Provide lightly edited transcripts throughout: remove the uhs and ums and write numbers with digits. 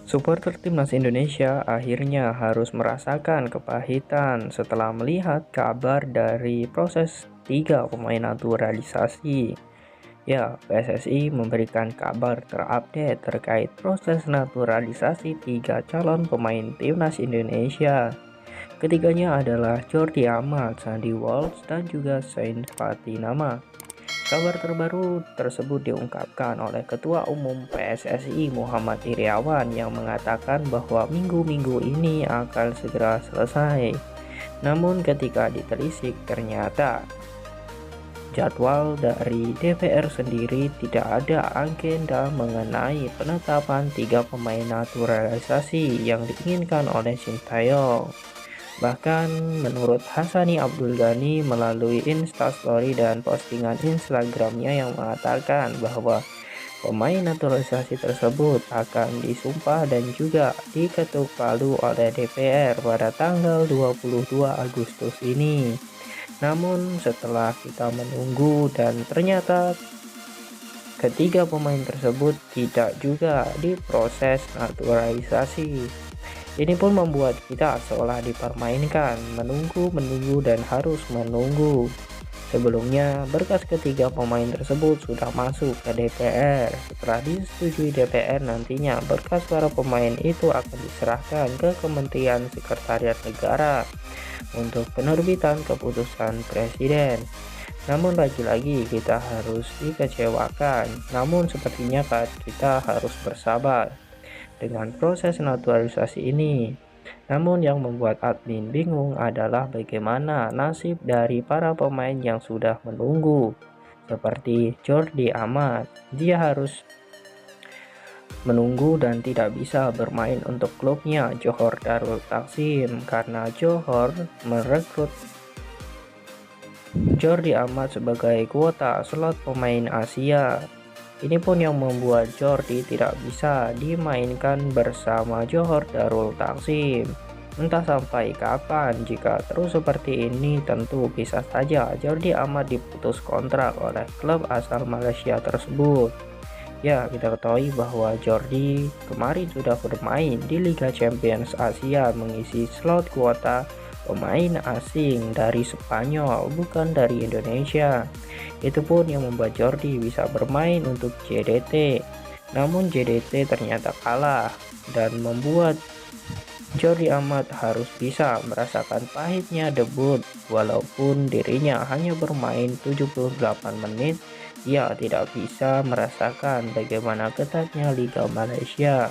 Supporter timnas Indonesia akhirnya harus merasakan kepahitan setelah melihat kabar dari proses 3 pemain naturalisasi. Ya, PSSI memberikan kabar terupdate terkait proses naturalisasi 3 calon pemain timnas Indonesia. Ketiganya adalah Jordi Amat, Sandy Walsh, dan juga Zain Fatinama. Kabar terbaru tersebut diungkapkan oleh Ketua Umum PSSI Muhammad Iriawan yang mengatakan bahwa minggu-minggu ini akan segera selesai. Namun ketika ditelisik ternyata jadwal dari DPR sendiri tidak ada agenda mengenai penetapan 3 pemain naturalisasi yang diinginkan oleh Sintayong. Bahkan menurut Hasani Abdul Ghani melalui Instastory dan postingan Instagramnya yang mengatakan bahwa pemain naturalisasi tersebut akan disumpah dan juga diketuk palu oleh DPR pada tanggal 22 Agustus ini. Namun setelah kita menunggu dan ternyata ketiga pemain tersebut tidak juga diproses naturalisasi. Ini pun membuat kita seolah dipermainkan, menunggu dan harus menunggu. Sebelumnya, berkas ketiga pemain tersebut sudah masuk ke DPR. Setelah disetujui DPR, nantinya berkas para pemain itu akan diserahkan ke Kementerian Sekretariat Negara untuk penerbitan keputusan Presiden. Namun lagi-lagi kita harus dikecewakan. Namun sepertinya kita harus bersabar dengan proses naturalisasi ini. Namun yang membuat admin bingung adalah bagaimana nasib dari para pemain yang sudah menunggu. Seperti Jordi Amat, dia harus menunggu dan tidak bisa bermain untuk klubnya Johor Darul Taksim karena Johor merekrut Jordi Amat sebagai kuota slot pemain Asia. Ini pun yang membuat Jordi tidak bisa dimainkan bersama Johor Darul Taksim. Entah sampai kapan, jika terus seperti ini tentu bisa saja Jordi Amat diputus kontrak oleh klub asal Malaysia tersebut. Ya, kita ketahui bahwa Jordi kemarin sudah bermain di Liga Champions Asia mengisi slot kuota pemain asing dari Spanyol, bukan dari Indonesia. Itu pun yang membuat Jordi bisa bermain untuk JDT. Namun JDT ternyata kalah dan membuat Jordi Amat harus bisa merasakan pahitnya debut. Walaupun dirinya hanya bermain 78 menit, ia tidak bisa merasakan bagaimana ketatnya Liga Malaysia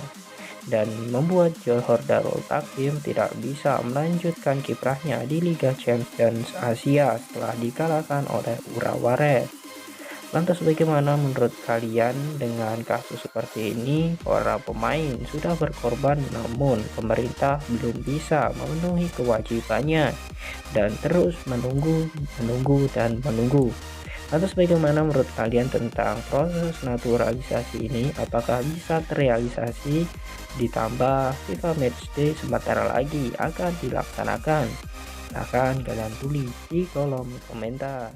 dan membuat Johor Darul Taksim tidak bisa melanjutkan kiprahnya di Liga Champions Asia setelah dikalahkan oleh Urawa. Lantas bagaimana menurut kalian dengan kasus seperti ini? Para pemain sudah berkorban namun pemerintah belum bisa memenuhi kewajibannya dan terus menunggu. Lantas bagaimana menurut kalian tentang proses naturalisasi ini? Apakah bisa terrealisasi? Ditambah FIFA Matchday sebentar lagi akan dilaksanakan. Silahkan kalian tulis di kolom komentar.